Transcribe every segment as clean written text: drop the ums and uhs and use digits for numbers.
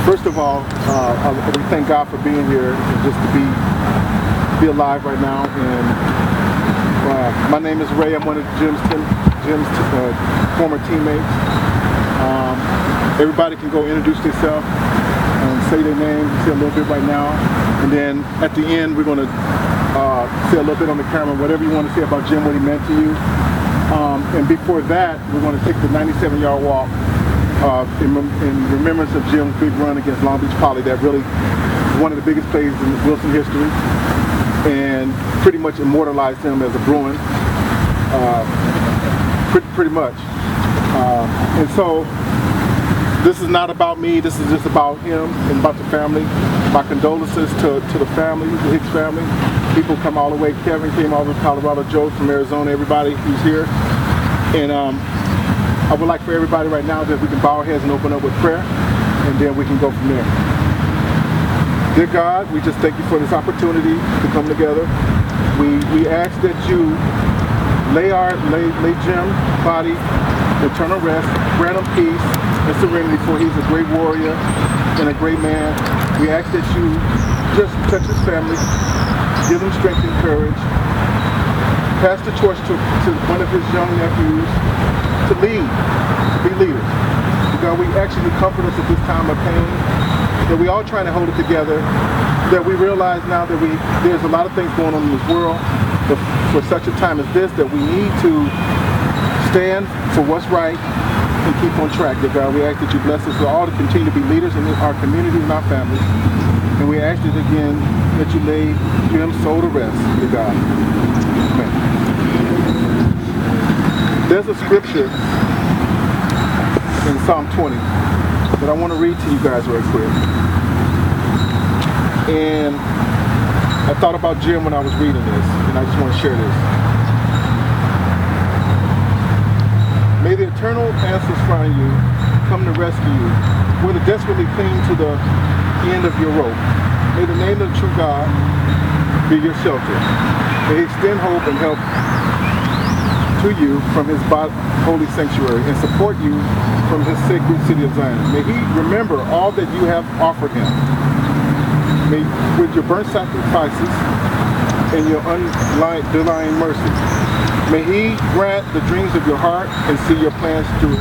First of all, we thank God for being here and just to be alive right now. And my name is Ray. I'm one of Jim's former teammates. Everybody can go introduce themselves and say their name, say a little bit right now. And then at the end, we're going to say a little bit on the camera, whatever you want to say about Jim, what he meant to you. And before that, we're going to take the 97-yard walk in remembrance of Jim's big run against Long Beach Poly. That really was one of the biggest plays in Wilson history and pretty much immortalized him as a Bruin, pretty much. And so this is not about me, this is just about him and about the family. My condolences to the family, the Hicks family. People come all the way. Kevin came all the way from Colorado, Joe from Arizona, everybody who's here. And I would like for everybody right now that we can bow our heads and open up with prayer, and then we can go from there. Dear God, we just thank you for this opportunity to come together. We ask that you lay Jim's body eternal rest, grant him peace and serenity, for he's a great warrior and a great man. We ask that you just touch his family, give them strength and courage, pass the torch to one of his young nephews to lead, to be leaders. God, we actually comfort us at this time of pain, that we all trying to hold it together, that we realize now that there's a lot of things going on in this world, but for such a time as this, that we need to stand for what's right and keep on track. Dear God, we ask that you bless us all to continue to be leaders in our communities and our families. And we ask that again, that you lay Jim's soul to rest, dear God. Amen. There's a scripture in Psalm 20 that I want to read to you guys real quick. And I thought about Jim when I was reading this, and I just want to share this. May the eternal answers find you, come to rescue you, whether desperately cling to the end of your rope. May the name of the true God be your shelter. May he extend hope and help to you from his holy sanctuary and support you from his sacred city of Zion. May he remember all that you have offered him. May, with your burnt sacrifices and your undying mercy, may he grant the dreams of your heart and see your plans through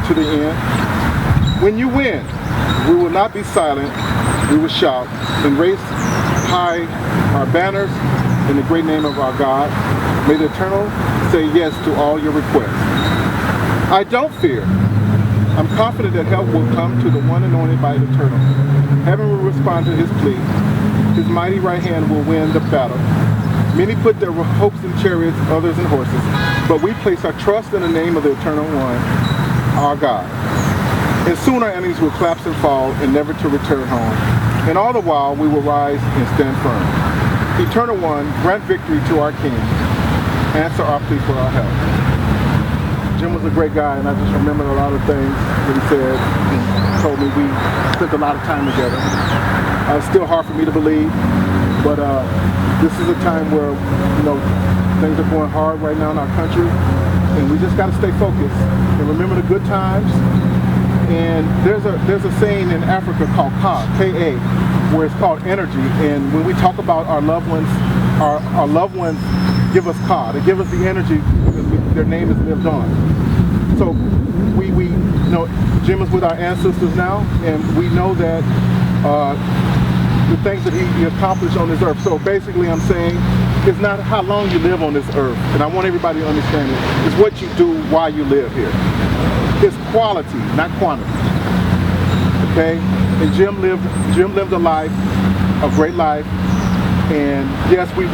to the end. When you win, we will not be silent. We will shout and raise high our banners in the great name of our God. May the Eternal say yes to all your requests. I don't fear. I'm confident that help will come to the one anointed by the Eternal. Heaven will respond to his plea. His mighty right hand will win the battle. Many put their hopes in chariots, others in horses, but we place our trust in the name of the Eternal One, our God. And soon our enemies will collapse and fall, and never to return home. And all the while we will rise and stand firm. Eternal One, grant victory to our King. Answer our plea for our help. Jim was a great guy, and I just remembered a lot of things that he said and told me. We spent a lot of time together. It's still hard for me to believe, but this is a time where, things are going hard right now in our country, and we just got to stay focused and remember the good times. And there's a saying in Africa called Ka, K-A, where it's called energy. And when we talk about our loved ones, our loved ones give us Ka. They give us the energy because their name is lived on. So we Jim is with our ancestors now, and we know that the things that he accomplished on this earth. So basically I'm saying it's not how long you live on this earth, and I want everybody to understand it. It's what you do while you live here. It's quality, not quantity. Okay? And Jim lived a life, a great life. And yes, we're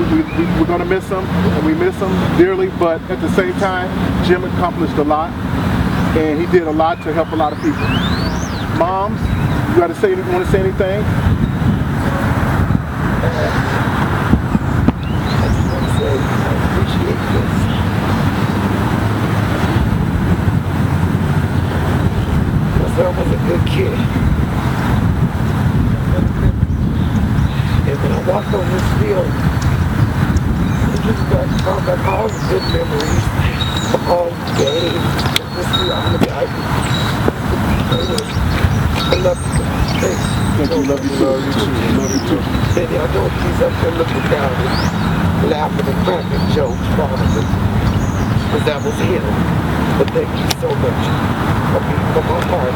going to miss him, and we miss him dearly, but at the same time, Jim accomplished a lot, and he did a lot to help a lot of people. Moms, you want to say anything? I just want to say I appreciate this. Because I was a good kid. And when I walked on this field, I just brought back all the good memories of all the games. This is all the guys. I love you guys. Love you too. Love you too. Love you too. And I know he's up there looking down and laughing and cracking jokes, probably. Because that was him. But thank you so much for my heart.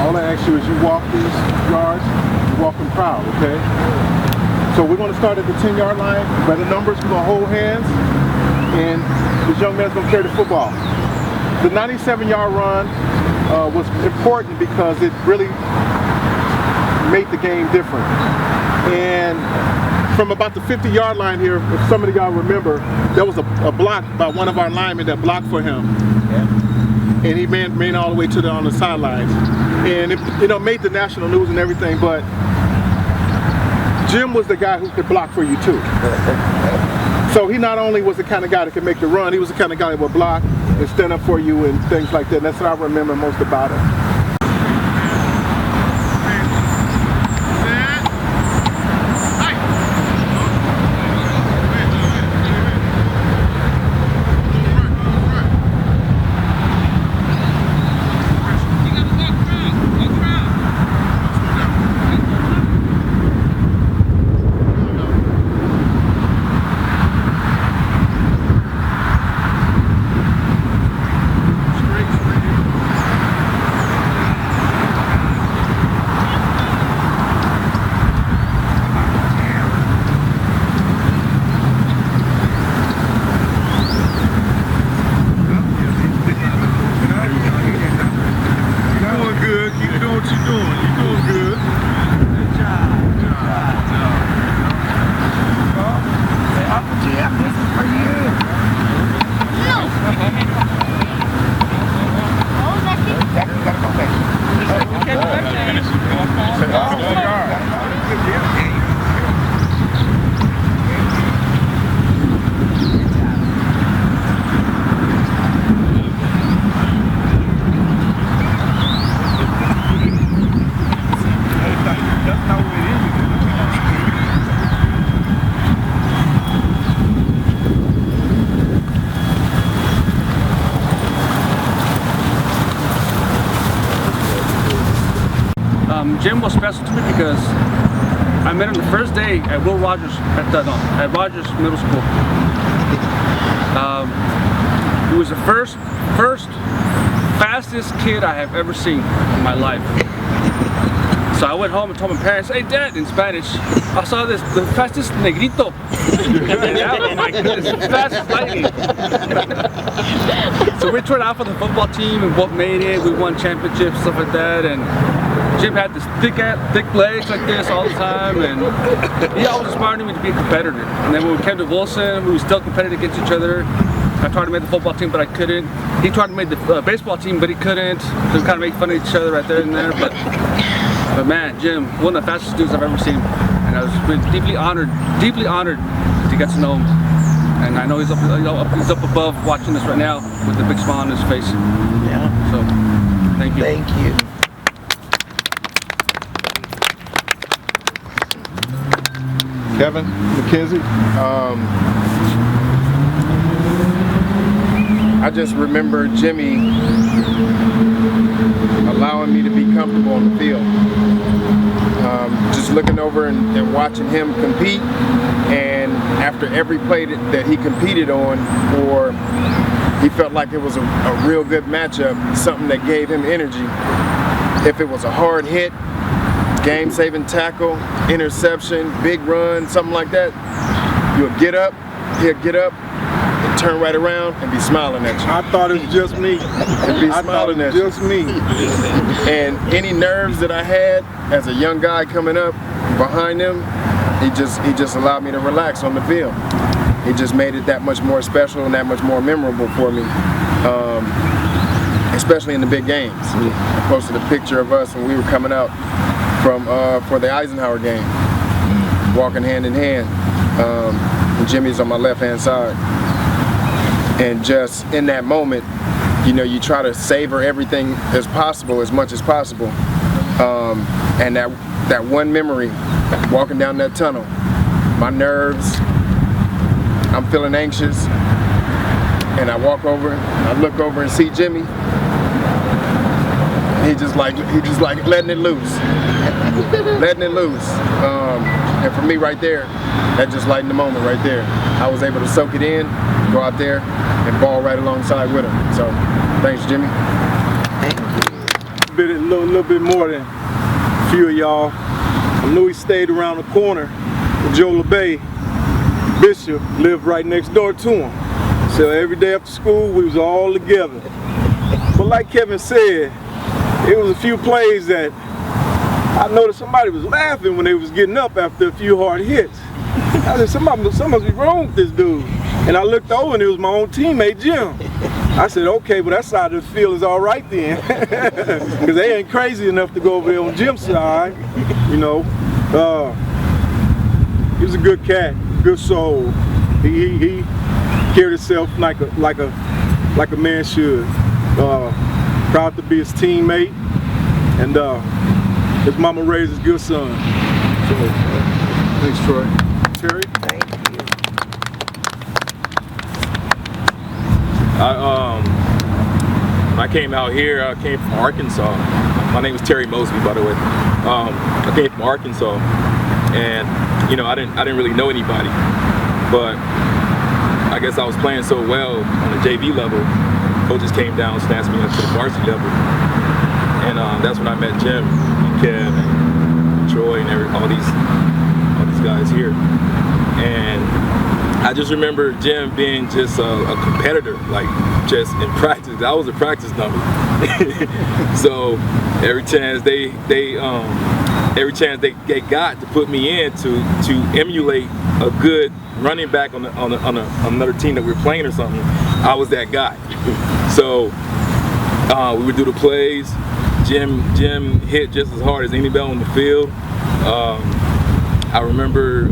All I ask you is you walk these yards, you walk them proud, okay? So we're going to start at the 10-yard line. By the numbers, we're going to hold hands, and this young man's going to carry the football. The 97-yard run was important because it really made the game different. And from about the 50-yard line here, if some of y'all remember, there was a block by one of our linemen that blocked for him. Yeah. And he ran all the way to on the sidelines. And it made the national news and everything, but Jim was the guy who could block for you too. So he not only was the kind of guy that could make the run, he was the kind of guy that would block and stand up for you and things like that. And that's what I remember most about him. Jim was special to me because I met him the first day at Will Rogers at Rogers Middle School. He was the first fastest kid I have ever seen in my life. So I went home and told my parents, "Hey Dad," in Spanish, "I saw the fastest negrito." Oh my goodness, fast as lightning. So we tried out for the football team and both made it. We won championships, stuff like that, and Jim had this thick legs like this all the time, and he always inspired me to be a competitor. And then when we came to Wilson, we were still competitive against each other. I tried to make the football team, but I couldn't. He tried to make the baseball team, but he couldn't. So we kind of made fun of each other right there and there. But man, Jim, one of the fastest dudes I've ever seen, and I was deeply honored to get to know him. And I know he's up above watching this right now with a big smile on his face. Yeah. So, thank you. Thank you. Kevin McKenzie. I just remember Jimmy allowing me to be comfortable on the field. Just looking over and watching him compete, and after every play that he competed on, or he felt like it was a real good matchup, something that gave him energy. If it was a hard hit, game-saving tackle, interception, big run, something like that, he'll get up, and turn right around and be smiling at you. I thought it was just me. And be smiling at you. Just me. And any nerves that I had as a young guy coming up behind him, he just allowed me to relax on the field. He just made it that much more special and that much more memorable for me. Especially in the big games. I posted a picture of us when we were coming out for the Eisenhower game, walking hand in hand. And Jimmy's on my left-hand side. And just in that moment, you try to savor everything as much as possible. And that one memory, walking down that tunnel, my nerves, I'm feeling anxious, and I walk over, I look over and see Jimmy, he just like letting it loose, letting it loose. And for me, right there, that just lightened the moment right there. I was able to soak it in, go out there, and ball right alongside with him. So, thanks, Jimmy. A little bit more than a few of y'all. I knew he stayed around the corner with Joe LeBay. Bishop lived right next door to him. So every day after school, we was all together. But like Kevin said, it was a few plays that I noticed somebody was laughing when they was getting up after a few hard hits. I said, something must be wrong with this dude. And I looked over and it was my own teammate, Jim. I said, okay, but that side of the field is all right then. Because they ain't crazy enough to go over there on Jim's side, you know. He was a good cat, good soul. He carried himself like a man should. Proud to be his teammate, and his mama raised his good son. So, thanks, Troy. Terry? Thank you. When I came out here, I came from Arkansas. My name is Terry Mosby, by the way. I came from Arkansas, and you know, I didn't really know anybody, but I guess I was playing so well on the JV level. Coaches came down, snatched me up to the varsity level, and that's when I met Jim, and Kev, and Troy, and all these guys here. And I just remember Jim being just a competitor, like just in practice. I was a practice dummy, so every chance they got to put me in to emulate a good running back on another team that we were playing or something, I was that guy. So we would do the plays. Jim hit just as hard as anybody on the field. I remember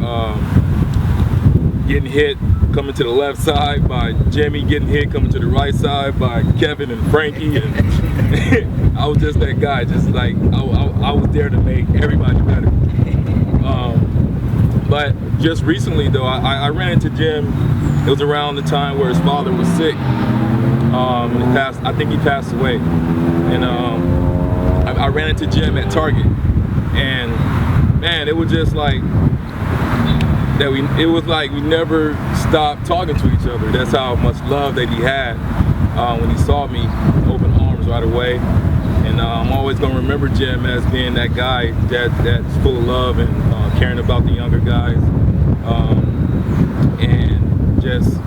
getting hit coming to the left side by Jimmy, getting hit coming to the right side by Kevin and Frankie, and I was just that guy, just like I was there to make everybody better. But just recently though, I ran into Jim. It was around the time where his father was sick. I think he passed away, and I ran into Jim at Target, and man, it was just like that. It was like we never stopped talking to each other. That's how much love that he had. When he saw me, open arms right away, and I'm always gonna remember Jim as being that guy that's full of love and caring about the younger guys, and just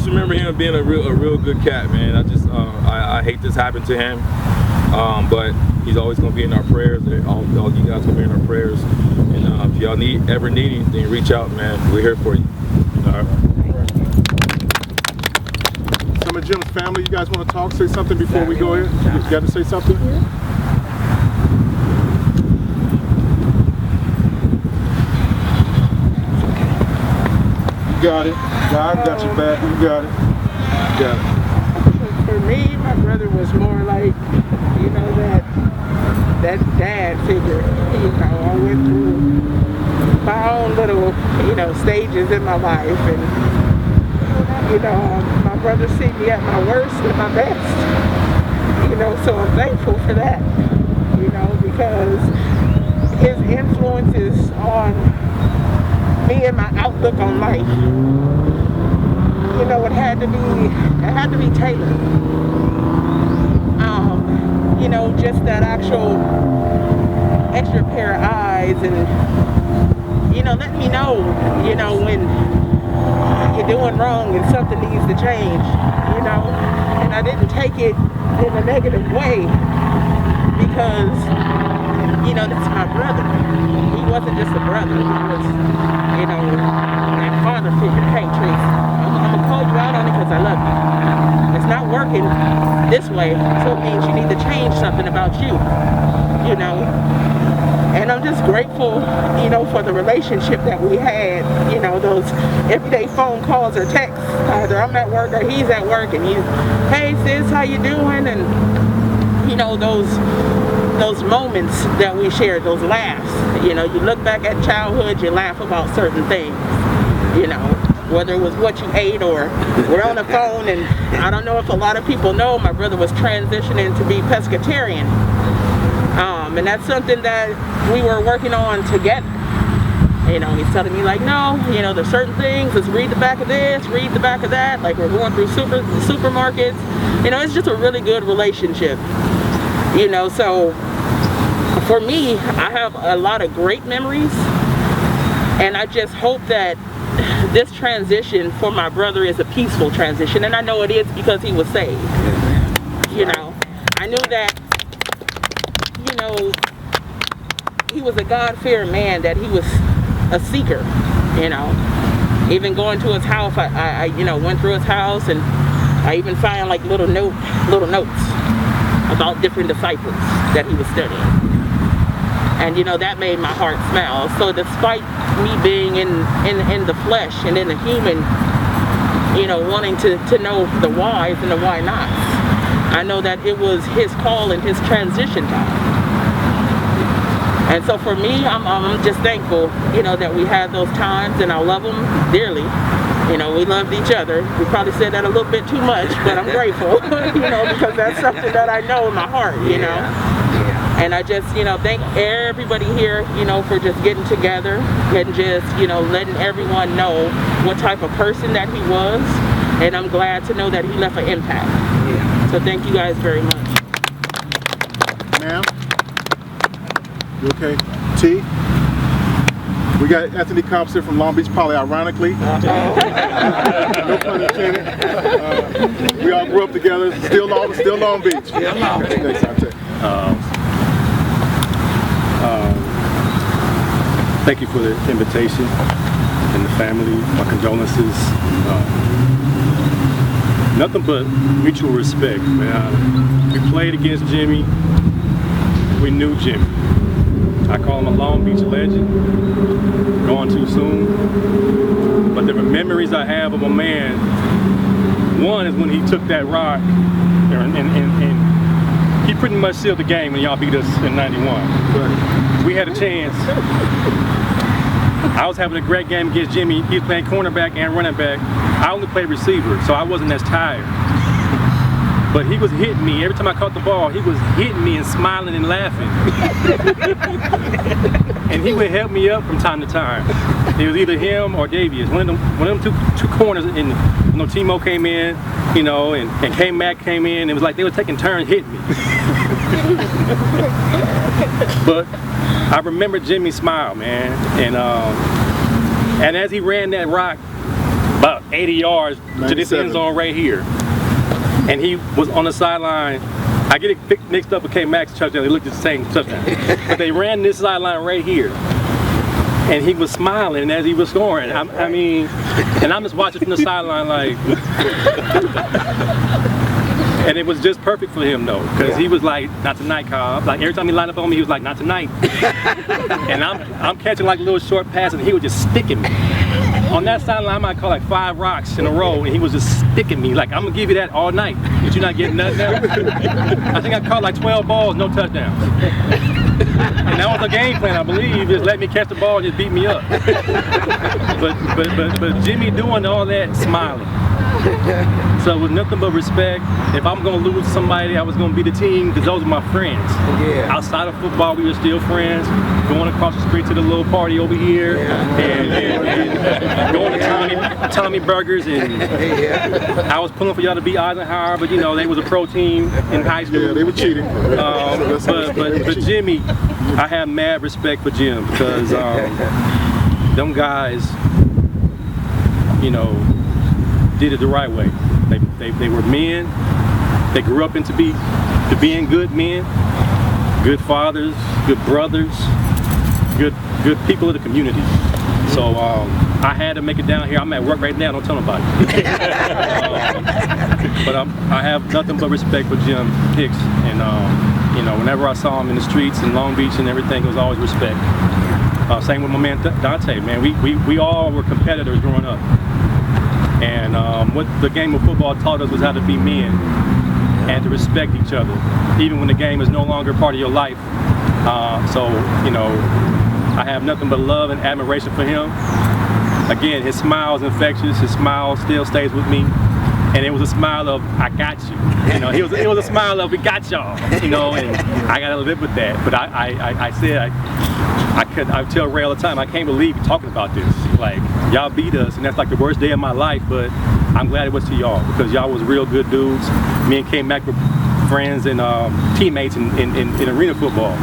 remember him being a real good cat, man. I hate this happened to him, but he's always gonna be in our prayers. All you guys gonna be in our prayers, and if y'all ever need anything, reach out, man. We're here for you. All right. Some of Jim's family, you guys want to talk, say something before we go in? You got to say something? You got it. God got your back. You got it. You got it. For me, my brother was more like, you know, that dad figure. You know, I went through my own little, you know, stages in my life, and you know, my brother see me at my worst and my best. You know, so I'm thankful for that. You know, because his influences on me and my outlook on life, you know, it had to be tailored. You know, just that actual extra pair of eyes, and you know, let me know, you know, when you're doing wrong and something needs to change, you know. And I didn't take it in a negative way, because, you know, that's my brother. He wasn't just a brother, he was, you know, that father figure. Hey, Trace, I'm gonna call you out on it because I love you. It's not working this way, so it means you need to change something about you, you know. And I'm just grateful, you know, for the relationship that we had, you know, those everyday phone calls or texts. Either I'm at work or he's at work, and hey sis, how you doing? And, you know, those moments that we shared, those laughs. You know, you look back at childhood, you laugh about certain things, you know. whether it was what you ate or we're on the phone. And I don't know if a lot of people know, my brother was transitioning to be pescatarian. And that's something that we were working on together. You know, he's telling me like, no, you know, there's certain things, let's read the back of this, read the back of that. Like we're going through supermarkets. You know, it's just a really good relationship. You know, so for me, I have a lot of great memories. And I just hope that this transition for my brother is a peaceful transition. And I know it is because he was saved. You know, I knew that, you know, he was a God-fearing man, that he was a seeker, you know. Even going to his house, I you know, went through his house, and I even found like little notes about different disciples that he was studying. And you know, that made my heart smile. So despite me being in the flesh and in the human, you know, wanting to know the whys and the why nots, I know that it was his call and his transition time. And so for me, I'm just thankful, you know, that we had those times, and I love them dearly. You know, we loved each other. We probably said that a little bit too much, but I'm grateful, you know, because that's something that I know in my heart, you know. And I just, you know, thank everybody here, you know, for just getting together and just, you know, letting everyone know what type of person that he was. And I'm glad to know that he left an impact. So thank you guys very much. Ma'am? You okay? T? We got Anthony Compson from Long Beach Poly, ironically. No pun intended. We all grew up together, still Long Beach. Next time, thank you for the invitation and the family. My condolences. Nothing but mutual respect, man. We played against Jimmy. We knew Jimmy. I call him a Long Beach legend. Gone too soon. But the memories I have of a man, one is when he took that rock and he pretty much sealed the game when y'all beat us in '91. We had a chance. I was having a great game against Jimmy. He was playing cornerback and running back. I only played receiver, so I wasn't as tired. But he was hitting me. Every time I caught the ball, he was hitting me and smiling and laughing. And he would help me up from time to time. It was either him or Davies. One of them two corners. And you know, Timo came in, you know, and K-Mac came in. It was like they were taking turns hitting me. But I remember Jimmy's smile, man. And as he ran that rock about 80 yards to this end zone right here, and he was on the sideline. I get it mixed up with K-Mac's touchdown. They looked at the same touchdown. But they ran this sideline right here. And he was smiling as he was scoring. I mean, and I'm just watching from the sideline like, and it was just perfect for him though, because he was like, not tonight, Cobb. Like every time he lined up on me, he was like, not tonight. And I'm catching like little short passes, and he was just sticking me. On that sideline, I might call like 5 rocks in a row, and he was just sticking me. Like, I'm gonna give you that all night, but you're not getting nothing else. I think I caught like 12 balls, no touchdowns. And that was the game plan, I believe, just let me catch the ball and just beat me up. But Jimmy doing all that, smiling. So with nothing but respect, if I'm gonna lose somebody, I was gonna be the team, because those are my friends. Outside of football, we were still friends. Going across the street to the little party over here, and going to Tommy Burgers, and I was pulling for y'all to be Eisenhower, but you know they was a pro team in high school. Yeah, they were cheating. But Jimmy, I have mad respect for Jim, because them guys, you know, did it the right way. They were men. They grew up into being good men, good fathers, good brothers, good people of the community. So I had to make it down here. I'm at work right now. Don't tell nobody. But I have nothing but respect for Jim Hicks, and you know, whenever I saw him in the streets in Long Beach and everything, it was always respect. Same with my man Dante. Man, we all were competitors growing up. And what the game of football taught us was how to be men and to respect each other, even when the game is no longer part of your life. So, you know, I have nothing but love and admiration for him. again, his smile is infectious. His smile still stays with me. And it was a smile of, I got you. You know, it was a smile of, we got y'all. You know, and I got to live with that. But I said, I tell Ray all the time, I can't believe you're talking about this. Like, y'all beat us, and that's like the worst day of my life, but I'm glad it was to y'all, because y'all was real good dudes. Me and K-Mac were friends and teammates in arena football.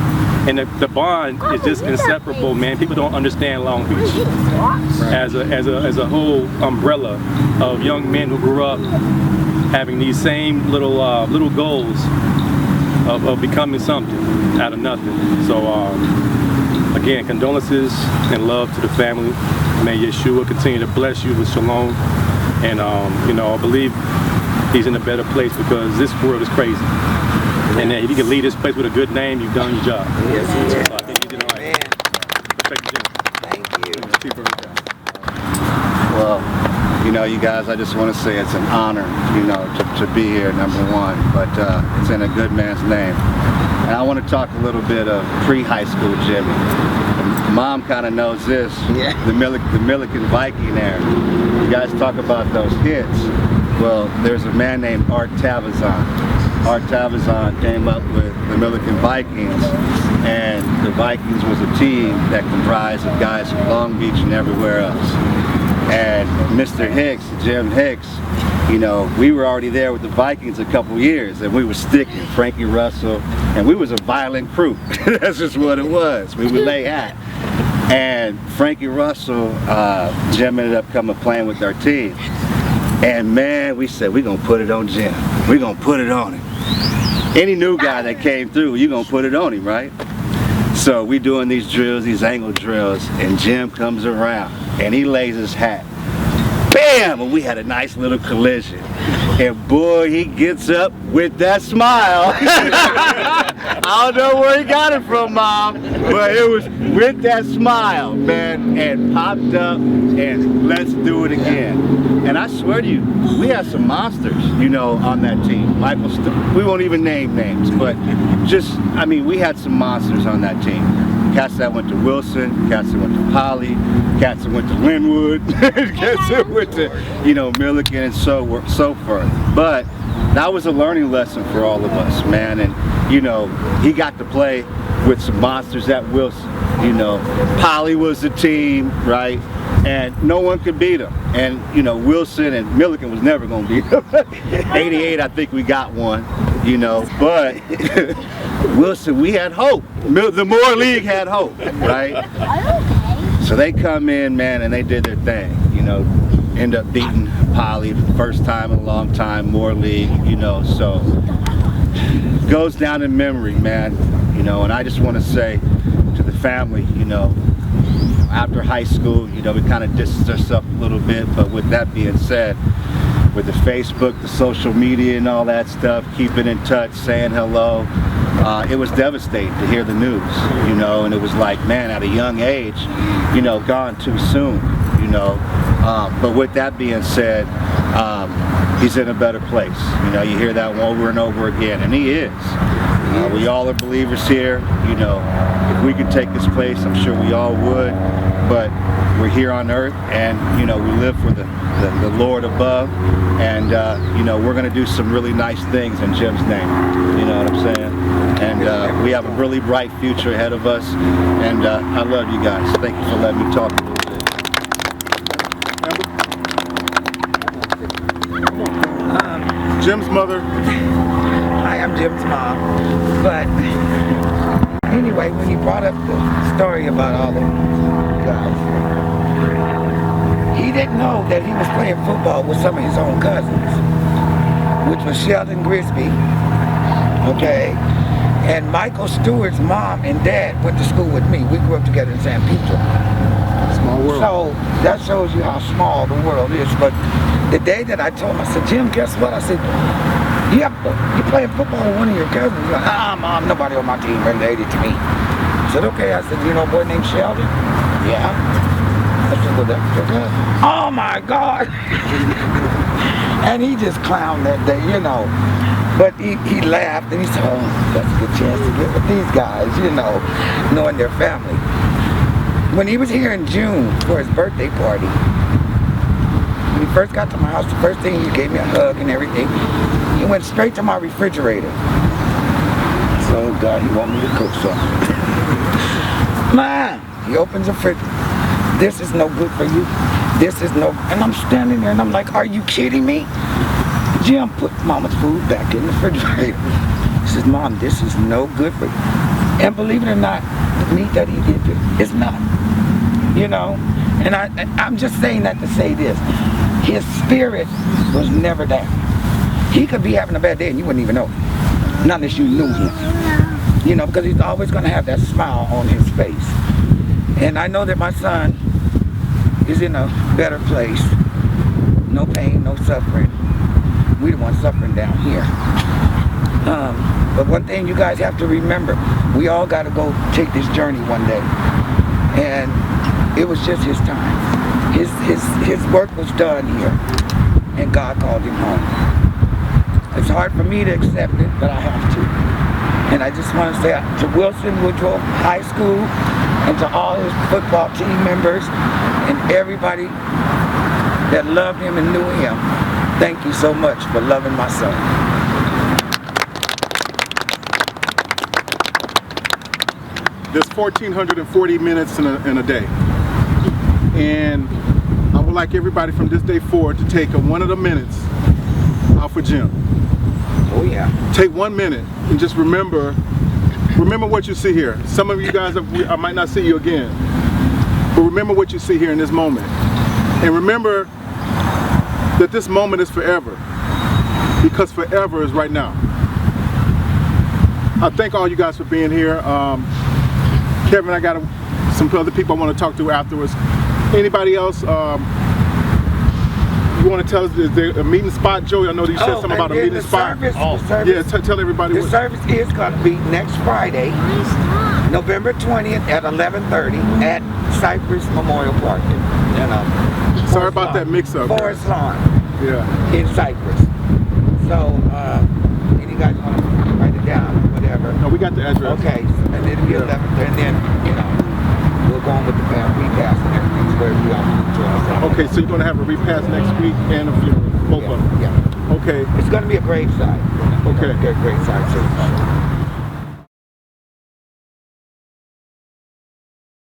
And the bond is just inseparable, man. People don't understand Long Beach as a whole umbrella of young men who grew up having these same little goals of becoming something out of nothing. So again, condolences and love to the family. May Yeshua continue to bless you with shalom. And you know, I believe he's in a better place, because this world is crazy. And if you can lead this place with a good name, you've done your job. Yes, he did. So I think you did all right. Respect you, Jim. Well, you know, you guys, I just want to say it's an honor, you know, to be here, number one, but it's in a good man's name. And I want to talk a little bit of pre-high school Jimmy. Mom kind of knows this, the Milliken Viking era. You guys talk about those hits. Well, there's a man named Art Tavazon. Art Tavazon came up with the Milliken Vikings, and the Vikings was a team that comprised of guys from Long Beach and everywhere else. And Mr. Hicks, Jim Hicks, you know, we were already there with the Vikings a couple years, and we were sticking, Frankie Russell, and we was a violent crew. That's just what it was. We would lay hat. And Frankie Russell, Jim ended up coming playing with our team. And man, we said, we're gonna put it on Jim. We're gonna put it on him. Any new guy that came through, you're gonna put it on him, right? So we doing these drills, these angle drills, and Jim comes around and he lays his hat. Bam! And we had a nice little collision. And boy, he gets up with that smile. I don't know where he got it from, Mom, but it was with that smile, man, and popped up and let's do it again. And I swear to you, we had some monsters, you know, on that team. Michael, we won't even name names, but just, I mean, we had some monsters on that team. Cats that went to Wilson, cats that went to Poly, cats that went to Linwood, cats that went to, you know, Milliken and so forth. But that was a learning lesson for all of us, man. And, you know, he got to play with some monsters at Wilson. You know, Poly was the team, right? And no one could beat him. And, you know, Wilson and Milliken was never going to beat him. 88, I think we got one, you know, but Wilson, we had hope. The Moore League had hope, right? So they come in, man, and they did their thing, you know, end up beating Poly for the first time in a long time, Moore League, you know, so goes down in memory, man, you know. And I just want to say to the family, you know, after high school, you know, we kind of distanced ourselves a little bit, but with that being said, with the Facebook, the social media and all that stuff, keeping in touch, saying hello, it was devastating to hear the news, you know. And it was like, man, at a young age, you know, gone too soon, you know. But with that being said, he's in a better place. You know, you hear that over and over again, and he is. We all are believers here, you know. If we could take this place, I'm sure we all would, but we're here on earth, and, you know, we live for the Lord above, and, you know, we're going to do some really nice things in Jim's name, you know what I'm saying? And we have a really bright future ahead of us, and I love you guys. Thank you for letting me talk a little bit. Jim's mother. Hi, I'm Jim's mom. But anyway, when he brought up the story about all the guys, he didn't know that he was playing football with some of his own cousins, which was Sheldon Grisby, okay? And Michael Stewart's mom and dad went to school with me. We grew up together in San Pedro. Small world. So that shows you how small the world is. But the day that I told him, I said, Jim, guess what? I said, you're playing football with one of your cousins. He's like, Mom, nobody on my team related to me. I said, okay. I said, you know a boy named Sheldon? Yeah. I said, well, that's your cousin. Oh my God. And he just clowned that day, you know. But he laughed and he said, oh, that's a good chance to get with these guys, you know, knowing their family. when he was here in June for his birthday party, when he first got to my house, the first thing he gave me a hug and everything. He went straight to my refrigerator. So God, he want me to cook something. Man, he opens the fridge. This is no good for you. This is no, and I'm standing there and I'm like, are you kidding me? Jim put Mama's food back in the refrigerator. He says, Mom, this is no good for you. And believe it or not, the meat that he did, it's not. You know, and I'm just saying that to say this. His spirit was never down. He could be having a bad day and you wouldn't even know it. Not unless you knew him. You know, because he's always going to have that smile on his face. And I know that my son is in a better place. No pain, no suffering. We the ones suffering down here. But one thing you guys have to remember, we all got to go take this journey one day. And it was just his time. His work was done here. And God called him home. It's hard for me to accept it, but I have to. And I just want to say to Wilson Woodrow High School and to all his football team members and everybody that loved him and knew him, thank you so much for loving my son. There's 1,440 minutes in a day. And I would like everybody from this day forward to take one of the minutes out for Jim. Oh yeah. Take 1 minute and just remember what you see here. Some of you guys, I might not see you again, but remember what you see here in this moment. And remember that this moment is forever, because forever is right now. I thank all you guys for being here. Kevin, I got some other people I want to talk to afterwards. Anybody else? You want to tell us, is there a meeting spot, Joey? I know you said something about a meeting spot. Yeah, tell everybody. The service is going to be next Friday, November 20th at 11:30 at Cypress Memorial Park. Sorry about that mix-up. Forest Lawn. Yeah. In Cypress. So, any guys want to write it down or whatever? No, we got the address. Okay, and it'll be 11th, and then we'll go on with the repass and everything. Where we all okay, so you're going to have a repass next week and a funeral, both of them? Yeah. Okay. It's going to be a graveside. Okay. A graveside service.